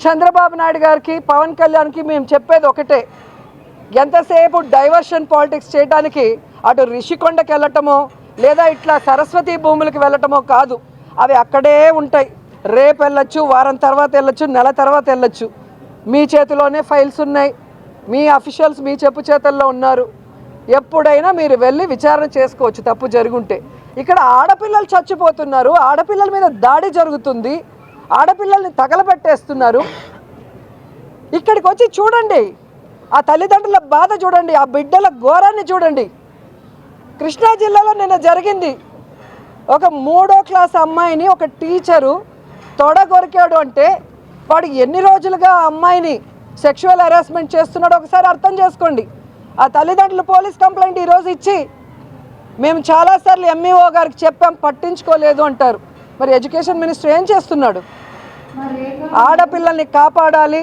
చంద్రబాబు నాయుడు గారికి పవన్ కళ్యాణ్కి మేము చెప్పేది ఒకటే, ఎంతసేపు డైవర్షన్ పాలిటిక్స్ చేయడానికి అటు రిషికొండకి వెళ్ళటమో లేదా ఇట్లా సరస్వతి భూములకు వెళ్ళటమో కాదు. అవి అక్కడే ఉంటాయి. రేపు వెళ్ళొచ్చు, వారం తర్వాత వెళ్ళొచ్చు, నెల తర్వాత వెళ్ళొచ్చు. మీ చేతిలోనే ఫైల్స్ ఉన్నాయి, మీ అఫీషియల్స్ మీ చెప్పు చేతల్లో ఉన్నారు. ఎప్పుడైనా మీరు వెళ్ళి విచారణ చేసుకోవచ్చు తప్పు జరుగుంటే. ఇక్కడ ఆడపిల్లలు చచ్చిపోతున్నారు, ఆడపిల్లల మీద దాడి జరుగుతుంది, ఆడపిల్లల్ని తగలబెట్టేస్తున్నారు. ఇక్కడికి వచ్చి చూడండి, ఆ తల్లిదండ్రుల బాధ చూడండి, ఆ బిడ్డల ఘోరాన్ని చూడండి. కృష్ణా జిల్లాలో నిన్న జరిగింది. ఒక 3వ క్లాస్ అమ్మాయిని ఒక టీచరు తొడగొరికాడు అంటే వాడు ఎన్ని రోజులుగా ఆ అమ్మాయిని సెక్షువల్ హెరాస్మెంట్ చేస్తున్నాడో ఒకసారి అర్థం చేసుకోండి. ఆ తల్లిదండ్రులు పోలీస్ కంప్లైంట్ ఈరోజు ఇచ్చి మేము చాలాసార్లు ఎంఈఓ గారికి చెప్పాం, పట్టించుకోలేదు అంటారు. మరి ఎడ్యుకేషన్ మినిస్టర్ ఏం చేస్తున్నాడు? ఆడపిల్లల్ని కాపాడాలి,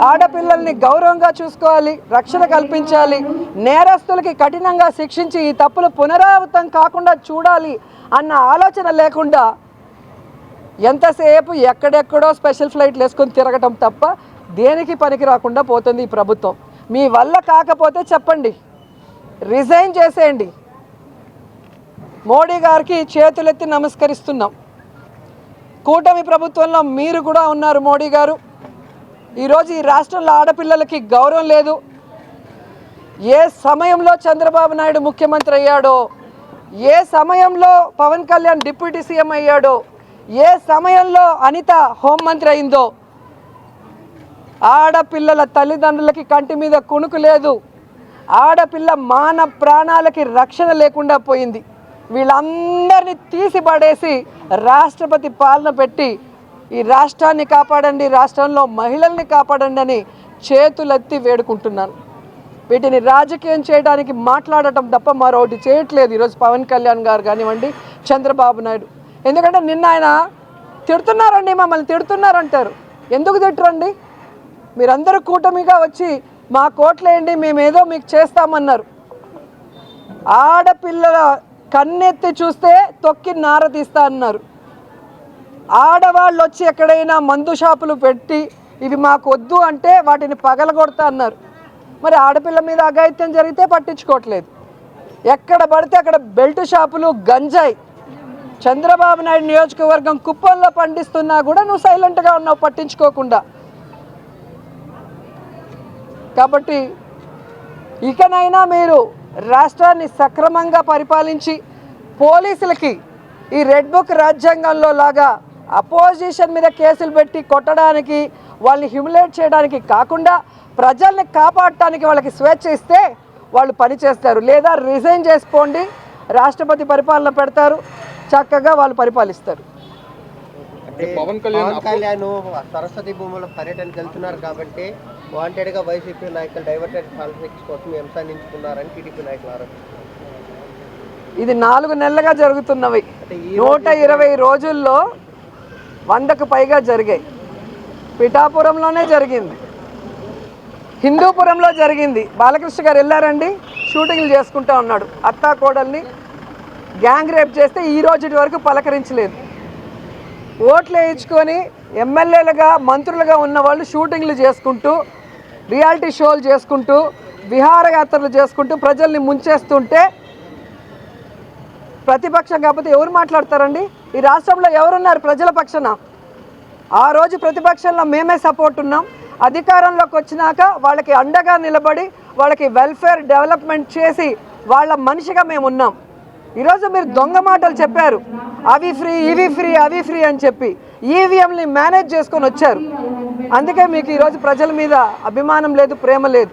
ఆడపిల్లల్ని గౌరవంగా చూసుకోవాలి, రక్షణ కల్పించాలి, నేరస్తులకి కఠినంగా శిక్షించి ఈ తప్పులు పునరావృతం కాకుండా చూడాలి అన్న ఆలోచన లేకుండా ఎంతసేపు ఎక్కడెక్కడో స్పెషల్ ఫ్లైట్లు వేసుకొని తిరగటం తప్ప దేనికి పనికి రాకుండా పోతుంది ఈ ప్రభుత్వం. మీ వల్ల కాకపోతే చెప్పండి, రిజైన్ చేసేయండి. మోడీ గారికి చేతులెత్తి నమస్కరిస్తున్నాం. కూటమి ప్రభుత్వంలో మీరు కూడా ఉన్నారు మోడీ గారు. ఈరోజు ఈ రాష్ట్రంలో ఆడపిల్లలకి గౌరవం లేదు. ఏ సమయంలో చంద్రబాబు నాయుడు ముఖ్యమంత్రి అయ్యాడో, ఏ సమయంలో పవన్ కళ్యాణ్ డిప్యూటీ సీఎం అయ్యాడో, ఏ సమయంలో అనిత హోంమంత్రి అయిందో ఆడపిల్లల తల్లిదండ్రులకి కంటి మీద కునుకు లేదు. ఆడపిల్ల మాన ప్రాణాలకి రక్షణ లేకుండా పోయింది. వీళ్ళందరినీ తీసి పడేసి రాష్ట్రపతి పాలన పెట్టి ఈ రాష్ట్రాన్ని కాపాడండి, రాష్ట్రంలో మహిళల్ని కాపాడండి అని చేతులెత్తి వేడుకుంటున్నాను. వీటిని రాజకీయం చేయడానికి మాట్లాడటం తప్ప మరొకటి చేయట్లేదు ఈరోజు పవన్ కళ్యాణ్ గారు కానివ్వండి, చంద్రబాబు నాయుడు. ఎందుకంటే నిన్న ఆయన తిడుతున్నారండి, మమ్మల్ని తిడుతున్నారంటారు. ఎందుకు తిట్టరండి? మీరందరూ కూటమిగా వచ్చి మా కోట్లేయండి, మేమేదో మీకు చేస్తామన్నారు. ఆడపిల్లల కన్నెత్తి చూస్తే తొక్కి నార తీస్తా అన్నారు. ఆడవాళ్ళు వచ్చి ఎక్కడైనా మందు షాపులు పెట్టి ఇవి మాకు వద్దు అంటే వాటిని పగలగొడతా అన్నారు. మరి ఆడపిల్ల మీద అఘాయిత్యం జరిగితే పట్టించుకోవట్లేదు. ఎక్కడ పడితే అక్కడ బెల్ట్ షాపులు, గంజాయి. చంద్రబాబు నాయుడు నియోజకవర్గం కుప్పంలో పండిస్తున్నా కూడా నువ్వు సైలెంట్గా ఉన్నావు, పట్టించుకోకుండా. కాబట్టి ఇకనైనా మీరు రాష్ట్రాన్ని సక్రమంగా పరిపాలించి పోలీసులకి ఈ రెడ్ బుక్ రాజ్యాంగంలో లాగా అపోజిషన్ మీద కేసులు పెట్టి కొట్టడానికి, వాళ్ళని హ్యూమిలేట్ చేయడానికి కాకుండా ప్రజల్ని కాపాడటానికి వాళ్ళకి స్వేచ్ఛ ఇస్తే వాళ్ళు పనిచేస్తారు. లేదా రిజైన్ చేసుకోండి, రాష్ట్రపతి పరిపాలన పెడతారు, చక్కగా వాళ్ళు పరిపాలిస్తారు. పవన్ కళ్యాణ్ సరస్వతి భూముల పర్యటనకు వెళ్తున్నారు కాబట్టి వాంటెడ్గా వైసీపీ నాయకులు డైవర్టెడ్ పాలిటిక్స్ కోసం ఈ అంశాన్ని ఎంచుకున్నారని టీడీపీ నాయకులు ఆరోపిస్తున్నారు. ఇది 4 నెలలుగా జరుగుతున్నవి. 120 రోజుల్లో 100కు పైగా జరిగాయి. పిఠాపురంలోనే జరిగింది, హిందూపురంలో జరిగింది. బాలకృష్ణ గారు వెళ్ళారండి, షూటింగ్లు చేసుకుంటూ ఉన్నాడు. అత్తా కోడల్ని గ్యాంగ్ రేప్ చేస్తే ఈ రోజు వరకు పలకరించలేదు. ఓట్లు వేయించుకొని ఎమ్మెల్యేలుగా, మంత్రులుగా ఉన్న వాళ్ళు షూటింగ్లు చేసుకుంటూ, రియాలిటీ షోలు చేసుకుంటూ, విహారయాత్రలు చేసుకుంటూ ప్రజల్ని ముంచేస్తుంటే ప్రతిపక్షం కాకపోతే ఎవరు మాట్లాడతారండి? ఈ రాష్ట్రంలో ఎవరున్నారు ప్రజల పక్షాన? ఆ రోజు ప్రతిపక్షంలో మేమే సపోర్ట్ ఉన్నాం. అధికారంలోకి వచ్చినాక వాళ్ళకి అండగా నిలబడి వాళ్ళకి వెల్ఫేర్ డెవలప్మెంట్ చేసి వాళ్ళ మనిషిగా మేము ఉన్నాం. ఈరోజు మీరు దొంగ మాటలు చెప్పారు, అవి ఫ్రీ, ఇవి ఫ్రీ, అవి ఫ్రీ అని చెప్పి ఈవీఎంని మేనేజ్ చేసుకొని వచ్చారు. అందుకే మీకు ఈరోజు ప్రజల మీద అభిమానం లేదు, ప్రేమ లేదు.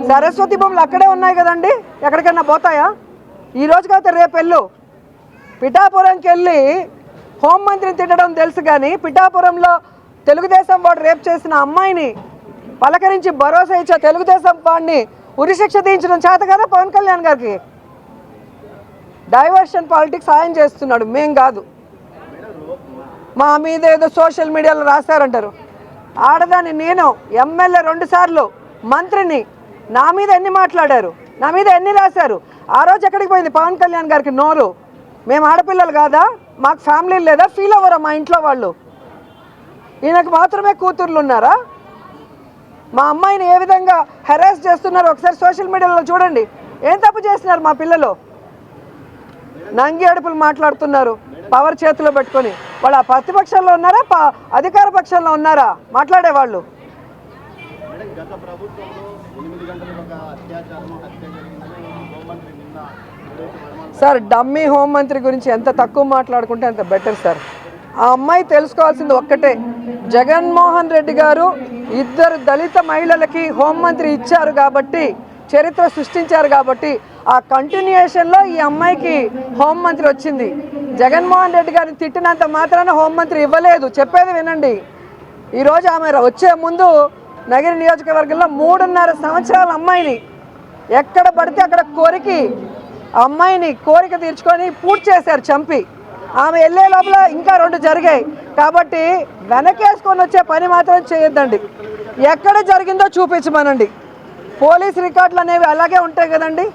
సరస్వతి భూములు అక్కడే ఉన్నాయి కదండి, ఎక్కడికైనా పోతాయా? ఈరోజు కాకపోతే రేపు వెళ్ళు. పిఠాపురంకి వెళ్ళి హోంమంత్రిని తిట్టడం తెలుసు, కానీ పిఠాపురంలో తెలుగుదేశం వాడు రేపు చేసిన అమ్మాయిని పలకరించి భరోసా ఇచ్చే తెలుగుదేశం వాడిని ఉరిశిక్ష తీయించడం చేత కదా పవన్ కళ్యాణ్ గారికి? డైవర్షన్ పాలిటిక్స్ ఆయన చేస్తున్నాడు, మేం కాదు. మా మీద ఏదో సోషల్ మీడియాలో రాశారంటారు. ఆడదాన్ని నేను, ఎమ్మెల్యే 2 సార్లు, మంత్రిని, నా మీద ఎన్ని మాట్లాడారు, నా మీద ఎన్ని రాశారు? ఆ రోజు ఎక్కడికి పోయింది పవన్ కళ్యాణ్ గారికి నోరు? మేము ఆడపిల్లలు కాదా? మాకు ఫ్యామిలీ లేదా? ఫీల్ అవ్వరా మా ఇంట్లో వాళ్ళు? ఈయనకు మాత్రమే కూతుర్లు ఉన్నారా? మా అమ్మాయిని ఏ విధంగా హెరాస్ చేస్తున్నారు ఒకసారి సోషల్ మీడియాలో చూడండి. ఏం తప్పు చేస్తున్నారు మా పిల్లలు? నంగి అడుపులు మాట్లాడుతున్నారు పవర్ చేతిలో పెట్టుకొని. వాళ్ళు ఆ ప్రతిపక్షంలో ఉన్నారా, అధికార పక్షంలో ఉన్నారా మాట్లాడేవాళ్ళు? సార్ డమ్మీ హోంమంత్రి గురించి ఎంత తక్కువ మాట్లాడుకుంటే అంత బెటర్ సార్. ఆ అమ్మాయి తెలుసుకోవాల్సింది ఒక్కటే, జగన్మోహన్ రెడ్డి గారు 2 దళిత మహిళలకి హోంమంత్రి ఇచ్చారు కాబట్టి, చరిత్ర సృష్టించారు కాబట్టి ఆ కంటిన్యూయేషన్లో ఈ అమ్మాయికి హోంమంత్రి వచ్చింది. జగన్మోహన్ రెడ్డి గారిని తిట్టినంత మాత్రాన హోంమంత్రి ఇవ్వలేదు. చెప్పేది వినండి. ఈరోజు ఆమె వచ్చే ముందు నగిరి నియోజకవర్గంలో 3.5 సంవత్సరాల అమ్మాయిని ఎక్కడ పడితే అక్కడ కోరికి అమ్మాయిని కోరిక తీర్చుకొని పూర్తి చేశారు చంపి. ఆమె వెళ్ళే లోపల ఇంకా 2 జరిగాయి. కాబట్టి వెనకేసుకొని వచ్చే పని మాత్రం చేయొద్దండి. ఎక్కడ జరిగిందో చూపించమనండి. పోలీస్ రికార్డులు అనేవి అలాగే ఉంటాయి కదండి,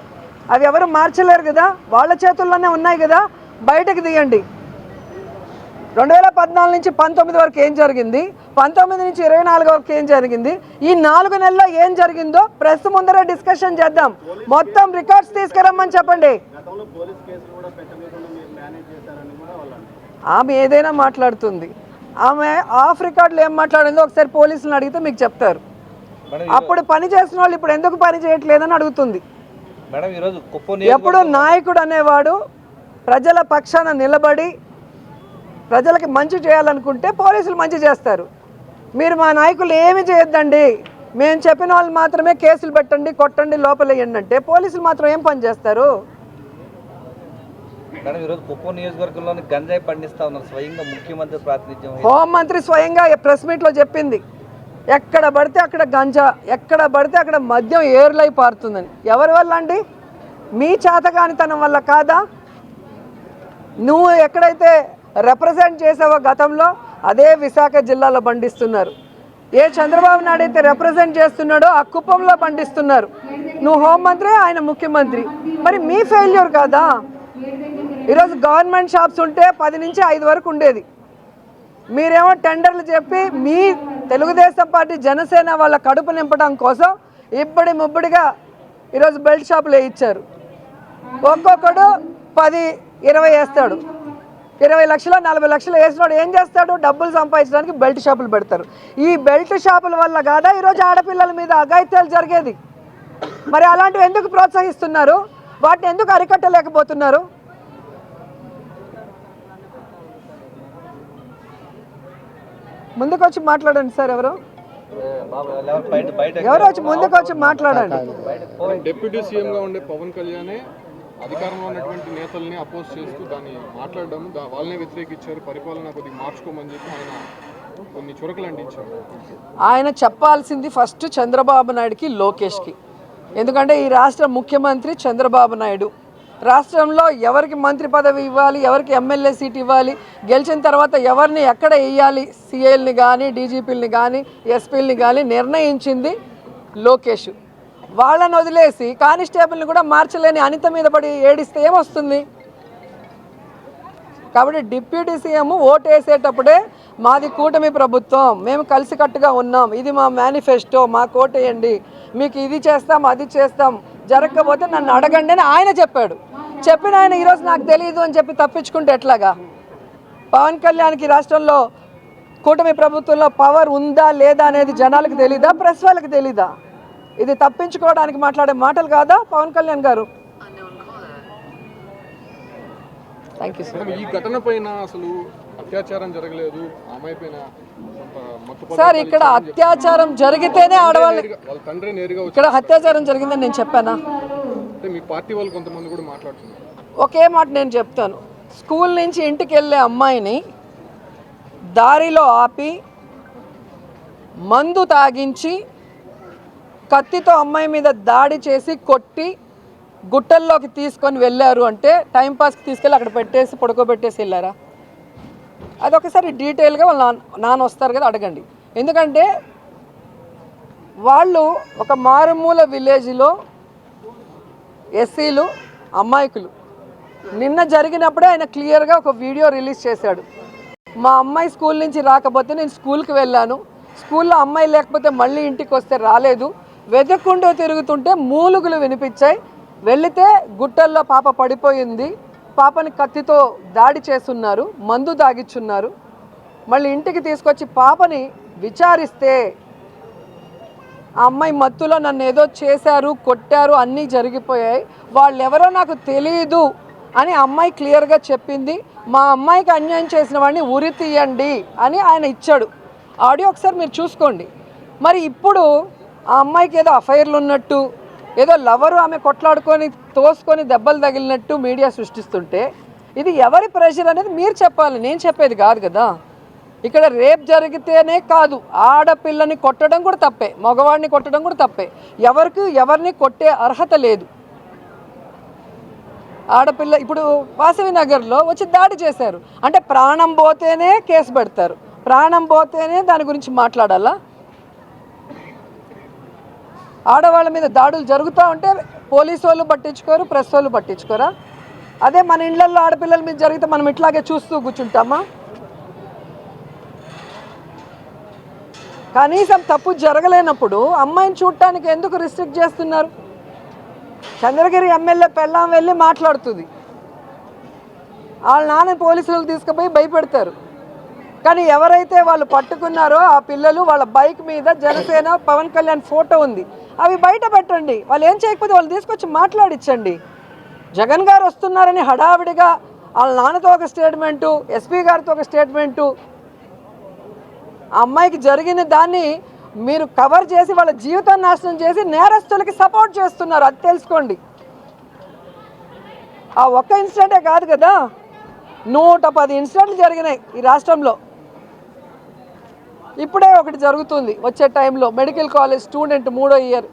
అవి ఎవరు మార్చలేరు కదా, వాళ్ళ చేతుల్లోనే ఉన్నాయి కదా, బయటకు తీయండి. 2014 నుంచి 19 వరకు ఏం జరిగింది, 19 నుంచి 24 వరకు ఏం జరిగింది, ఈ 4 నెలల్లో ఏం జరిగిందో ప్రెస్ ముందరే డిస్కషన్ చేద్దాం. మొత్తం రికార్డ్స్ తీసుకురమ్మని చెప్పండి. ఆమె ఏదైనా మాట్లాడుతుంది. ఆమె ఆఫ్ రికార్డులు ఏం మాట్లాడిందో ఒకసారి పోలీసులను అడిగితే మీకు చెప్తారు. అప్పుడు పని చేసిన వాళ్ళు ఇప్పుడు ఎందుకు పని చేయట్లేదని అడుగుతుంది. ఎప్పుడు నాయకుడు అనేవాడు ప్రజల పక్షాన నిలబడి ప్రజలకి మంచి చేయాలనుకుంటే పోలీసులు మంచి చేస్తారు. మీరు మా నాయకులు ఏమి చేయొద్దండి, మేము చెప్పిన వాళ్ళు మాత్రమే కేసులు పెట్టండి, కొట్టండి, లోపలేయండి అంటే పోలీసులు మాత్రం ఏం పని చేస్తారు? గంజాయి పండిస్తా ఉన్నారు స్వయంగా ముఖ్యమంత్రి ప్రాతినిధ్యం. హోంమంత్రి స్వయంగా ప్రెస్ మీట్లో చెప్పింది, ఎక్కడ పడితే అక్కడ గంజా, ఎక్కడ పడితే అక్కడ మద్యం ఏరులై పారుతుందని. ఎవరి వల్ల అండి? మీ చేతకానితనం వల్ల కాదా? నువ్వు ఎక్కడైతే రిప్రజెంట్ చేసావో గతంలో అదే విశాఖ జిల్లాలో పండిస్తున్నారు. ఏ చంద్రబాబు నాయుడు అయితే రిప్రజెంట్ చేస్తున్నాడో ఆ కుప్పంలో పండిస్తున్నారు. నువ్వు హోంమంత్రి, ఆయన ముఖ్యమంత్రి. మరి మీ ఫెయిల్యూర్ కాదా? ఈరోజు గవర్నమెంట్ షాప్స్ ఉంటే 10 నుంచి 5 వరకు ఉండేది. మీరేమో టెండర్లు చెప్పి మీ తెలుగుదేశం పార్టీ జనసేన వాళ్ళ కడుపు నింపడం కోసం ఇబ్బడి ముబ్బడిగా ఈరోజు బెల్ట్ షాపులు వేయించారు. ఒక్కొక్కడు 10-20 వేస్తాడు. 20 లక్షలు 40 లక్షలు వేసినాడు ఏం చేస్తాడు? డబ్బులు సంపాదించడానికి బెల్ట్ షాపులు పెడతారు. ఈ బెల్ట్ షాపుల వల్ల కాదా ఈరోజు ఆడపిల్లల మీద అఘాయిత్యాలు జరిగేది? మరి అలాంటివి ఎందుకు ప్రోత్సహిస్తున్నారు? వాటిని ఎందుకు అరికట్టలేకపోతున్నారు? ముందుకు వచ్చి మాట్లాడండి సార్. ఎవరు వచ్చి ముందుకు వచ్చి మాట్లాడండి. డిప్యూటీ సీఎంగా ఉండే పవన్ కళ్యాణ్ అధికారంలో ఉన్నటువంటి నేతల్ని అపోజ్ చేస్తూ దాన్ని మాట్లాడడం, వాళ్ళనే వ్యతిరేకించారు, పరిపాలన కొద్దిగా మార్చుకోమని చెప్పి ఆయన కొన్ని చురకలు అందించారు. ఆయన చెప్పాల్సింది ఫస్ట్ చంద్రబాబు నాయుడుకి, లోకేష్కి. ఎందుకంటే ఈ రాష్ట్ర ముఖ్యమంత్రి చంద్రబాబు నాయుడు. రాష్ట్రంలో ఎవరికి మంత్రి పదవి ఇవ్వాలి, ఎవరికి ఎమ్మెల్యే సీట్ ఇవ్వాలి, గెలిచిన తర్వాత ఎవరిని ఎక్కడ వేయాలి, సిఐల్ని కానీ డీజీపీలని కానీ ఎస్పీలని కానీ నిర్ణయించింది లోకేష్. వాళ్ళని వదిలేసి కానిస్టేబుల్ని కూడా మార్చలేని అనిత మీద పడి ఏడిస్తే ఏమొస్తుంది? కాబట్టి డిప్యూటీ సీఎం ఓటు వేసేటప్పుడే మాది కూటమి ప్రభుత్వం, మేము కలిసికట్టుగా ఉన్నాం, ఇది మా మేనిఫెస్టో, మాకు ఓటు వేయండి, మీకు ఇది చేస్తాం అది చేస్తాం, జరగకపోతే నన్ను అడగండి అని ఆయన చెప్పాడు. చెప్పిన ఆయన ఈరోజు నాకు తెలియదు అని చెప్పి తప్పించుకుంటే ఎట్లాగా? పవన్ కళ్యాణ్కి రాష్ట్రంలో కూటమి ప్రభుత్వంలో పవర్ ఉందా లేదా అనేది జనాలకు తెలీదా, ప్రెస్ వాళ్ళకి తెలీదా? ఇది తప్పించుకోవడానికి మాట్లాడే మాటలు కాదా పవన్ కళ్యాణ్ గారు? Thank you sir. ఈ ఘటన పైన అసలు అత్యాచారం జరగలేదు, అమ్మాయి పైన సార్ ఇక్కడ అత్యాచారం జరిగితేనే ఆడవాళ్ళు, వాళ్ళ తండ్రి నేరుగా ఇక్కడ అత్యాచారం జరిగిందని నేను చెప్పానా? అంటే మీ పార్టీ వాళ్ళు కొంతమంది కూడా మాట్లాడుతున్నారు. ఒకే మాట నేను చెప్తాను. స్కూల్ నుంచి ఇంటికి వెళ్ళే అమ్మాయిని దారిలో ఆపి మందు తాగించి కత్తితో అమ్మాయి మీద దాడి చేసి కొట్టి గుట్టల్లోకి తీసుకొని వెళ్ళారు అంటే టైంపాస్కి తీసుకెళ్ళి అక్కడ పెట్టేసి పడుకోబెట్టేసి వెళ్ళారా? అదొకసారి డీటెయిల్గా వాళ్ళ నాన్న వస్తారు కదా అడగండి. ఎందుకంటే వాళ్ళు ఒక మారుమూల విలేజ్లో ఎస్సీలు అమాయకులు. నిన్న జరిగినప్పుడే ఆయన క్లియర్గా ఒక వీడియో రిలీజ్ చేశాడు. మా అమ్మాయి స్కూల్ నుంచి రాకపోతే నేను స్కూల్కి వెళ్ళాను, స్కూల్లో అమ్మాయి లేకపోతే మళ్ళీ ఇంటికి వస్తే రాలేదు, వెదక్కుంటూ తిరుగుతుంటే మూలుగులు వినిపించాయి, వెళితే గుట్టల్లో పాప పడిపోయింది, పాపని కత్తితో దాడి చేస్తున్నారు, మందు దాగిచ్చున్నారు. మళ్ళీ ఇంటికి తీసుకొచ్చి పాపని విచారిస్తే ఆ అమ్మాయి మత్తులో నన్ను ఏదో చేశారు, కొట్టారు, అన్నీ జరిగిపోయాయి, వాళ్ళెవరో నాకు తెలియదు అని అమ్మాయి క్లియర్గా చెప్పింది. మా అమ్మాయికి అన్యాయం చేసిన వాడిని ఉరి తీయండి అని ఆయన ఇచ్చాడు. ఆడియో ఒకసారి మీరు చూసుకోండి. మరి ఇప్పుడు ఆ అమ్మాయికి ఏదో అఫైర్లు ఉన్నట్టు, ఏదో లవరు ఆమె కొట్లాడుకొని తోసుకొని దెబ్బలు తగిలినట్టు మీడియా సృష్టిస్తుంటే ఇది ఎవరి ప్రెషర్ అనేది మీరు చెప్పాలి, నేను చెప్పేది కాదు కదా. ఇక్కడ రేప్ జరిగితేనే కాదు, ఆడపిల్లని కొట్టడం కూడా తప్పే, మగవాడిని కొట్టడం కూడా తప్పే. ఎవరిని కొట్టే అర్హత లేదు. ఆడపిల్ల ఇప్పుడు వాసవి నగర్లో వచ్చి దాడి చేశారు అంటే ప్రాణం పోతేనే కేసు పెడతారు, ప్రాణం పోతేనే దాని గురించి మాట్లాడాలా? ఆడవాళ్ళ మీద దాడులు జరుగుతూ ఉంటే పోలీసు వాళ్ళు పట్టించుకోరు, ప్రెస్ వాళ్ళు పట్టించుకోరా? అదే మన ఇళ్లలో ఆడపిల్లల మీద జరిగితే మనం ఇట్లాగే చూస్తూ కూర్చుంటామా? కనీసం తప్పు జరగలేనప్పుడు అమ్మాయిని చూడటానికి ఎందుకు రిస్ట్రిక్ట్ చేస్తున్నారు? చంద్రగిరి ఎమ్మెల్యే పెళ్ళాం వెళ్ళి మాట్లాడుతుంది, వాళ్ళ నాన్న పోలీసులు తీసుకుపోయి భయపెడతారు. కానీ ఎవరైతే వాళ్ళు పట్టుకున్నారో ఆ పిల్లలు, వాళ్ళ బైక్ మీద జనసేన పవన్ కళ్యాణ్ ఫోటో ఉంది, అవి బయట పెట్టండి. వాళ్ళు ఏం చేయకపోతే వాళ్ళు తీసుకొచ్చి మాట్లాడించండి. జగన్ గారు వస్తున్నారని హడావిడిగా వాళ్ళ నాన్నతో ఒక స్టేట్మెంటు, ఎస్పీ గారితో ఒక స్టేట్మెంటు, ఆ అమ్మాయికి జరిగిన దాన్ని మీరు కవర్ చేసి వాళ్ళ జీవితాన్ని నాశనం చేసి నేరస్తులకి సపోర్ట్ చేస్తున్నారు. అది తెలుసుకోండి. ఆ ఒక్క ఇన్సిడెంటే కాదు కదా, 110 ఇన్సిడెంట్లు జరిగినాయి ఈ రాష్ట్రంలో. ఇప్పుడే ఒకటి జరుగుతుంది వచ్చే టైంలో, మెడికల్ కాలేజ్ స్టూడెంట్ 3వ ఇయర్.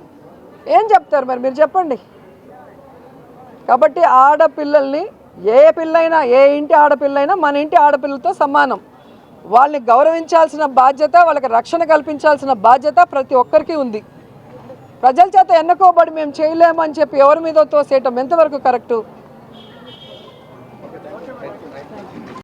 ఏం చెప్తారు మరి మీరు చెప్పండి. కాబట్టి ఆడపిల్లల్ని, ఏ పిల్లైనా, ఏ ఇంటి ఆడపిల్లైనా మన ఇంటి ఆడపిల్లలతో సమానం. వాళ్ళని గౌరవించాల్సిన బాధ్యత, వాళ్ళకి రక్షణ కల్పించాల్సిన బాధ్యత ప్రతి ఒక్కరికి ఉంది. ప్రజల చేత ఎన్నుకోబడి మేము చేయలేమని చెప్పి ఎవరి మీద తోసేయటం ఎంతవరకు కరెక్టు?